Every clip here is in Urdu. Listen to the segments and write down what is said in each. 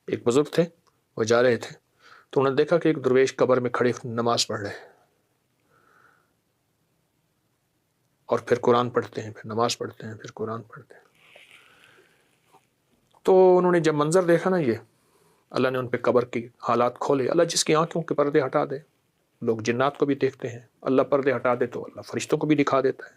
ایک بزرگ تھے، وہ جا رہے تھے تو انہوں نے دیکھا کہ ایک درویش قبر میں کھڑے نماز پڑھ رہے ہیں اور پھر قرآن پڑھتے ہیں، پھر نماز پڑھتے ہیں، پھر قرآن پڑھتے ہیں۔ تو انہوں نے جب منظر دیکھا نا یہ، اللہ نے ان پہ قبر کی حالات کھولے۔ اللہ جس کی آنکھوں کے پردے ہٹا دے، لوگ جنات کو بھی دیکھتے ہیں، اللہ پردے ہٹا دے تو اللہ فرشتوں کو بھی دکھا دیتا ہے،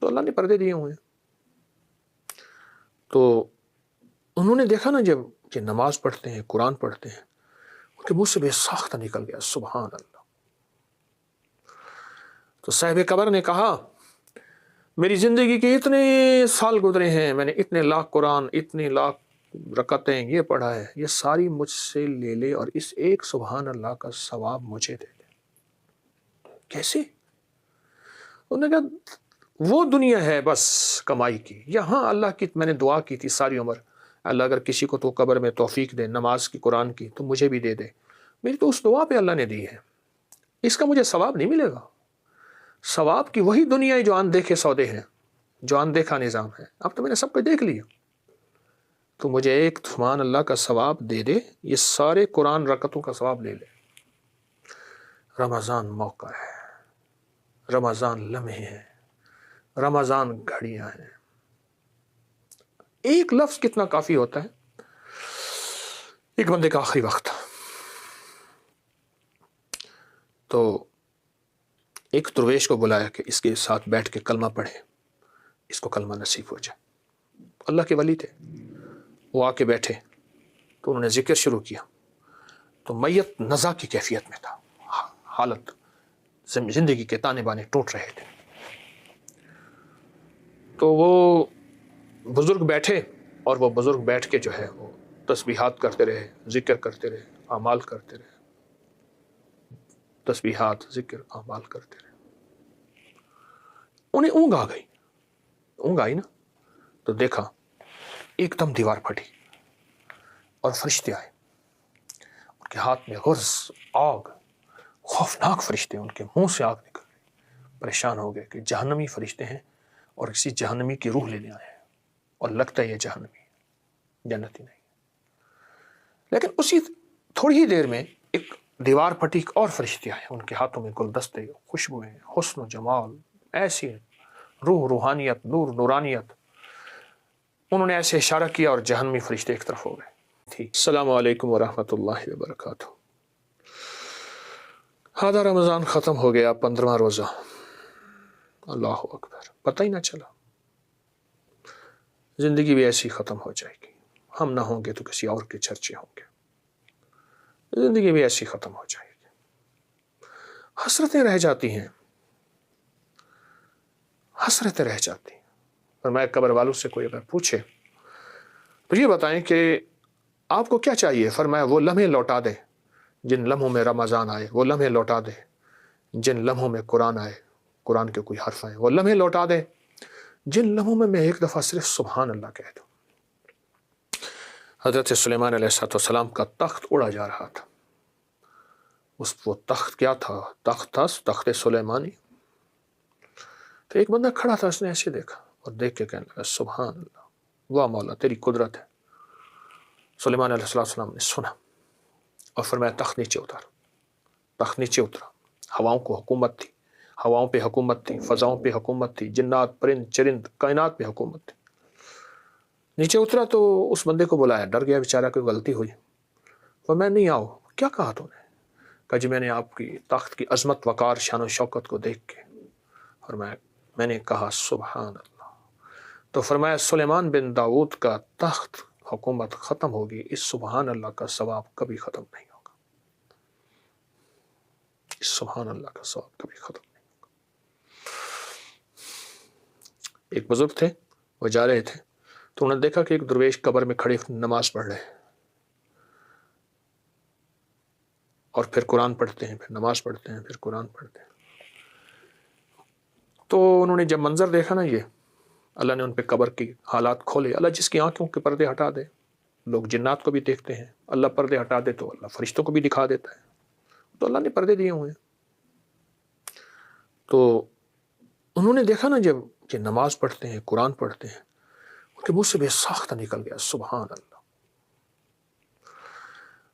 تو اللہ نے پردے دیے ہوئے ہیں۔ تو انہوں نے دیکھا نا جب کہ نماز پڑھتے ہیں، قرآن پڑھتے ہیں، ان کے منہ سے بے ساختہ نکل گیا سبحان اللہ۔ تو صاحب قبر نے کہا میری زندگی کے اتنے سال گزرے ہیں، میں نے اتنے لاکھ قرآن، اتنے لاکھ رکعتیں یہ پڑھا ہے، یہ ساری مجھ سے لے لے اور اس ایک سبحان اللہ کا ثواب مجھے دے دے۔ کیسے؟ انہوں نے کہا وہ دنیا ہے بس کمائی کی، یہاں اللہ کی میں نے دعا کی تھی ساری عمر، اللہ اگر کسی کو تو قبر میں توفیق دے نماز کی قرآن کی تو مجھے بھی دے دے، میری تو اس دعا پہ اللہ نے دی ہے، اس کا مجھے ثواب نہیں ملے گا۔ ثواب کی وہی دنیا ہے جو آن دیکھے سودے ہیں، جو آن دیکھا نظام ہے، اب تو میں نے سب کو دیکھ لیا، تو مجھے ایک سبحان اللہ کا ثواب دے دے، یہ سارے قرآن رکعتوں کا ثواب لے لے۔ رمضان موقع ہے، رمضان لمحے ہیں، رمضان گھڑیاں ہیں۔ ایک لفظ کتنا کافی ہوتا ہے۔ ایک بندے کا آخری وقت، تو ایک درویش کو بلایا کہ اس کے ساتھ بیٹھ کے کلمہ پڑھے، اس کو کلمہ نصیب ہو جائے۔ اللہ کے ولی تھے، وہ آ کے بیٹھے تو انہوں نے ذکر شروع کیا، تو میت نزا کی کیفیت میں تھا، حالت زندگی کے تانے بانے ٹوٹ رہے تھے۔ تو وہ بزرگ بیٹھے اور وہ بزرگ بیٹھ کے جو ہے وہ تسبیحات کرتے رہے، ذکر کرتے رہے، اعمال کرتے رہے، تسبیحات، ذکر، اعمال کرتے رہے۔ انہیں اونگ آ گئی، اونگ آئی نا تو دیکھا ایک دم دیوار پھٹی اور فرشتے آئے، ان کے ہاتھ میں غرز آگ، خوفناک فرشتے، ان کے منہ سے آگ نکل گئی۔ پریشان ہو گئے کہ جہنمی فرشتے ہیں اور کسی جہنمی کی روح لینے آئے ہیں، اور لگتا ہے یہ جہنمی ہے، جنتی نہیں۔ لیکن اسی تھوڑی ہی دیر میں ایک دیوار پھٹی، ایک اور فرشتے آئے، ان کے ہاتھوں میں گلدستے، خوشبوئیں، حسن و جمال، ایسی روح، روحانیت، نور، نورانیت۔ انہوں نے ایسے اشارہ کیا اور جہنمی فرشتے ایک طرف ہو گئے۔ السلام علیکم ورحمۃ اللہ وبرکاتہ۔ آدھا رمضان ختم ہو گیا، 15واں روزہ، اللہ اکبر، پتہ ہی نہ چلا۔ زندگی بھی ایسی ختم ہو جائے گی، ہم نہ ہوں گے تو کسی اور کے چرچے ہوں گے، زندگی بھی ایسی ختم ہو جائے گی۔ حسرتیں رہ جاتی ہیں، حسرتیں رہ جاتی ہیں۔ اور میں قبر والوں سے کوئی اگر پوچھے تو یہ بتائیں کہ آپ کو کیا چاہیے، فرمایا وہ لمحے لوٹا دیں جن لمحوں میں رمضان آئے، وہ لمحے لوٹا دیں جن لمحوں میں قرآن آئے، قرآن کے کوئی حرف آئے، وہ لمحے لوٹا دیں جن لمحوں میں ایک دفعہ صرف سبحان اللہ کہہ دوں۔ حضرت سلیمان علیہ السلام کا تخت اڑا جا رہا تھا، وہ تخت کیا تھا؟ تخت تھا تخت سلیمانی۔ تو ایک بندہ کھڑا تھا، اس نے ایسے دیکھا اور دیکھ کے کہنے لگا سبحان اللہ، واہ مولا تیری قدرت ہے۔ سلیمان علیہ السلام نے سنا اور فرمایا تخت نیچے اتار۔ تخت نیچے اترا، ہواؤں کو حکومت تھی، ہواؤں پہ حکومت تھی، فضاؤں پہ حکومت تھی، جنات، پرند، چرند، کائنات پہ حکومت تھی۔ نیچے اترا تو اس بندے کو بلایا، ڈر گیا بیچارہ، کوئی غلطی ہوئی۔ میں نہیں آؤ، کیا کہا تو نے؟ کہا جی میں نے آپ کی تخت کی عظمت، وقار، شان و شوکت کو دیکھ کے، اور میں نے کہا سبحان اللہ۔ تو فرمایا سلیمان بن داؤد کا تخت، حکومت ختم ہوگی، اس سبحان اللہ کا ثواب کبھی ختم نہیں ہوگا، اس سبحان اللہ کا ثواب کبھی ختم نہیں ہوگا۔ ایک بزرگ تھے، وہ جا رہے تھے تو انہوں نے دیکھا کہ ایک درویش قبر میں کھڑے نماز پڑھ رہے ہیں اور پھر قرآن پڑھتے ہیں، پھر نماز پڑھتے ہیں، پھر قرآن پڑھتے ہیں۔ تو انہوں نے جب منظر دیکھا نا یہ، اللہ نے ان پہ قبر کی حالات کھولے۔ اللہ جس کی آنکھوں کے پردے ہٹا دے، لوگ جنات کو بھی دیکھتے ہیں، اللہ پردے ہٹا دے تو اللہ فرشتوں کو بھی دکھا دیتا ہے، تو اللہ نے پردے دیے ہوئے ہیں۔ تو انہوں نے دیکھا نا جب کہ نماز پڑھتے ہیں، قرآن پڑھتے ہیں، ان کے منہ سے بے ساختہ نکل گیا سبحان اللہ۔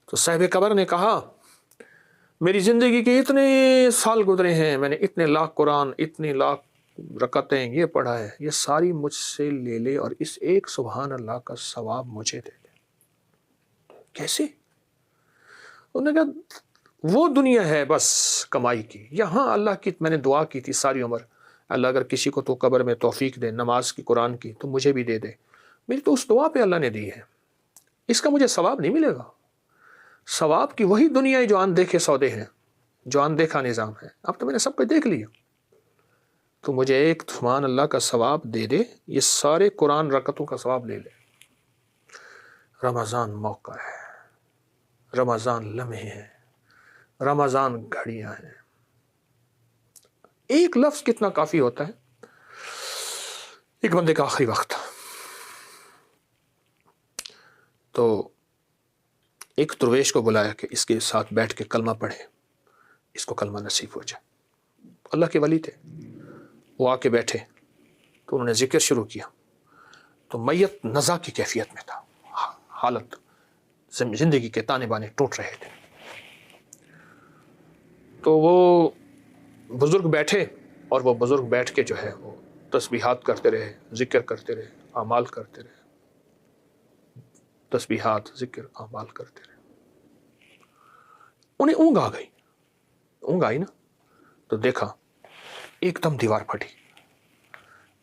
تو صاحب قبر نے کہا میری زندگی کے اتنے سال گزرے ہیں، میں نے اتنے لاکھ قرآن، اتنی لاکھ رکعتیں یہ پڑھا ہے، یہ ساری مجھ سے لے لے اور اس ایک سبحان اللہ کا ثواب مجھے دے دے۔ کیسے؟ انہوں نے کہا وہ دنیا ہے بس کمائی کی، یہاں اللہ کی میں نے دعا کی تھی ساری عمر، اللہ اگر کسی کو تو قبر میں توفیق دے نماز کی قرآن کی تو مجھے بھی دے دے، میری تو اس دعا پہ اللہ نے دی ہے، اس کا مجھے ثواب نہیں ملے گا۔ ثواب کی وہی دنیا ہے جو ان دیکھے سودے ہیں، جو ان دیکھا نظام ہے، اب تو میں نے سب کچھ دیکھ لیا، تو مجھے ایک سبحان اللہ کا ثواب دے دے، یہ سارے قرآن رکعتوں کا ثواب لے لے۔ رمضان موقع ہے، رمضان لمحے ہیں، رمضان گھڑیاں ہیں۔ ایک لفظ کتنا کافی ہوتا ہے۔ ایک بندے کا آخری وقت، تو ایک درویش کو بلایا کہ اس کے ساتھ بیٹھ کے کلمہ پڑھے، اس کو کلمہ نصیب ہو جائے۔ اللہ کے ولی تھے، وہ آ کے بیٹھے تو انہوں نے ذکر شروع کیا، تو میت نزا کی کیفیت میں تھا، حالت زندگی کے تانے بانے ٹوٹ رہے تھے۔ تو وہ بزرگ بیٹھے اور وہ بزرگ بیٹھ کے جو ہے وہ تسبیحات کرتے رہے، ذکر کرتے رہے، اعمال کرتے رہے، تسبیحات ذکر اعمال کرتے رہے۔ انہیں اونگ آ گئی، اونگ آئی نا، تو دیکھا ایک دم دیوار پھٹی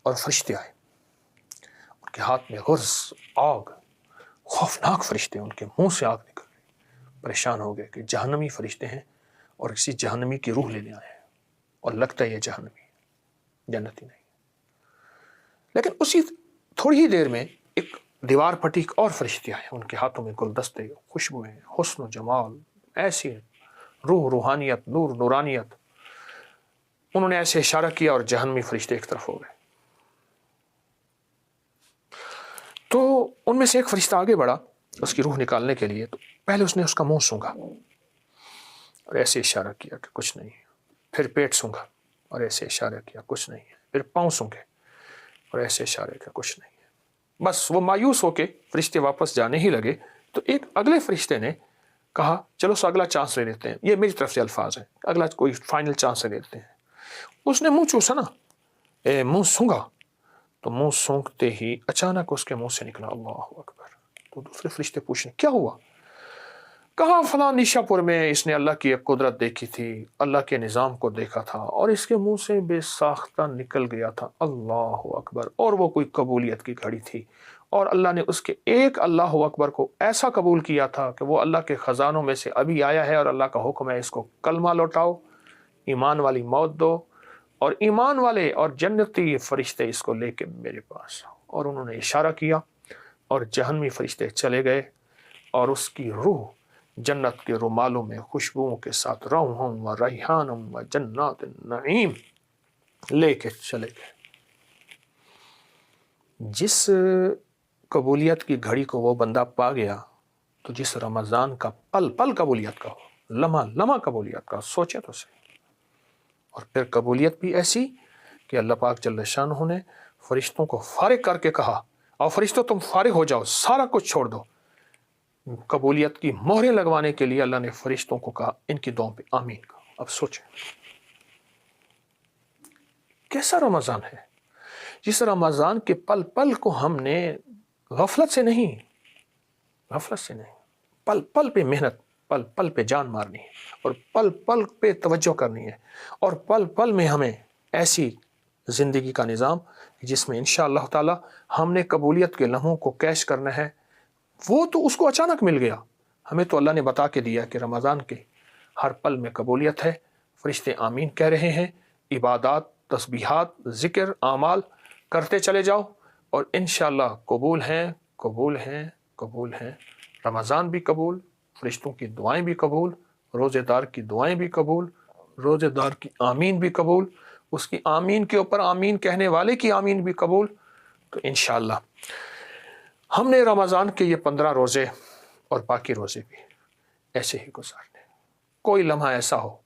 اور فرشتے آئے، ان کے ہاتھ میں غرز آگ، خوفناک فرشتے، ان کے منہ سے آگ نکل گئی۔ پریشان ہو گئے کہ جہنمی فرشتے ہیں اور کسی جہنمی کی روح لینے آئے ہیں، اور لگتا ہے یہ جہنمی ہے، جنتی نہیں۔ لیکن اسی تھوڑی ہی دیر میں ایک دیوار پھٹی، ایک اور فرشتے آئے، ان کے ہاتھوں میں گلدستے، خوشبوئیں، حسن و جمال، ایسی روح، روحانیت، نور، نورانیت۔ انہوں نے ایسے اشارہ کیا اور جہنمی فرشتے ایک طرف ہو گئے۔ تو ان میں سے ایک فرشتہ آگے بڑھا اس کی روح نکالنے کے لیے، تو پہلے اس نے اس کا منہ سونگا اور ایسے اشارہ کیا کہ کچھ نہیں ہے، پھر پیٹ سونگا اور ایسے اشارہ کیا کچھ نہیں ہے، پھر پاؤں سونگے اور ایسے اشارے کیا کچھ نہیں ہے۔ بس وہ مایوس ہو کے فرشتے واپس جانے ہی لگے تو ایک اگلے فرشتے نے کہا چلو سو اگلا چانس لے لیتے ہیں، یہ میری طرف سے الفاظ ہیں، اگلا کوئی فائنل چانس لے لیتے ہیں۔ اس نے منہ چوسا نا، منہ سونگا، تو منہ سونگتے ہی اچانک اس کے منہ سے نکلا اللہ اکبر۔ تو دوسرے فرشتے پوچھنے کیا ہوا؟ کہا فلاں نیشا پور میں اس نے اللہ کی ایک قدرت دیکھی تھی، اللہ کے نظام کو دیکھا تھا اور اس کے منہ سے بے ساختہ نکل گیا تھا اللہ اکبر، اور وہ کوئی قبولیت کی گھڑی تھی، اور اللہ نے اس کے ایک اللہ اکبر کو ایسا قبول کیا تھا کہ وہ اللہ کے خزانوں میں سے ابھی آیا ہے، اور اللہ کا حکم ہے اس کو کلمہ لوٹاؤ، ایمان والی موت دو، اور ایمان والے اور جنتی فرشتے اس کو لے کے میرے پاس آؤ۔ اور انہوں نے اشارہ کیا اور جہنمی فرشتے چلے گئے، اور اس کی روح جنت کے رومالوں میں خوشبوؤں کے ساتھ روحم و ریحانم و جنات النعیم لے کے چلے گئے۔ جس قبولیت کی گھڑی کو وہ بندہ پا گیا، تو جس رمضان کا پل پل قبولیت کا ہو، لمحہ لمحہ قبولیت کا، سوچے تو صحیح۔ اور پھر قبولیت بھی ایسی کہ اللہ پاک جل شانہ نے فرشتوں کو فارغ کر کے کہا، اور فرشتوں تم فارغ ہو جاؤ، سارا کچھ چھوڑ دو۔ قبولیت کی مہریں لگوانے کے لیے اللہ نے فرشتوں کو کہا ان کی دعاؤں پہ آمین کہا۔ اب سوچیں کیسا رمضان ہے، جس رمضان کے پل پل کو ہم نے غفلت سے نہیں، پل پل پہ محنت، پل پل پہ جان مارنی ہے، اور پل پل پہ توجہ کرنی ہے، اور پل پل میں ہمیں ایسی زندگی کا نظام جس میں انشاءاللہ تعالی ہم نے قبولیت کے لمحوں کو کیش کرنا ہے۔ وہ تو اس کو اچانک مل گیا، ہمیں تو اللہ نے بتا کے دیا کہ رمضان کے ہر پل میں قبولیت ہے، فرشتے آمین کہہ رہے ہیں، عبادات، تسبیحات، ذکر، اعمال کرتے چلے جاؤ، اور انشاءاللہ قبول ہیں، قبول ہیں، قبول ہیں۔ رمضان بھی قبول، فرشتوں کی دعائیں بھی قبول، روزے دار کی دعائیں بھی قبول، روزے دار کی آمین بھی قبول، اس کی آمین کے اوپر آمین کہنے والے کی آمین بھی قبول۔ تو انشاءاللہ ہم نے رمضان کے یہ 15 روزے اور باقی روزے بھی ایسے ہی گزارنے۔ کوئی لمحہ ایسا ہو،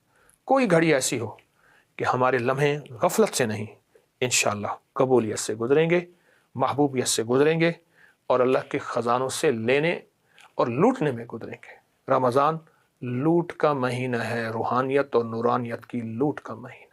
کوئی گھڑی ایسی ہو کہ ہمارے لمحے غفلت سے نہیں، انشاءاللہ قبولیت سے گزریں گے، محبوبیت سے گزریں گے، اور اللہ کے خزانوں سے لینے اور لوٹنے میں گزریں گے۔ رمضان لوٹ کا مہینہ ہے، روحانیت اور نورانیت کی لوٹ کا مہینہ۔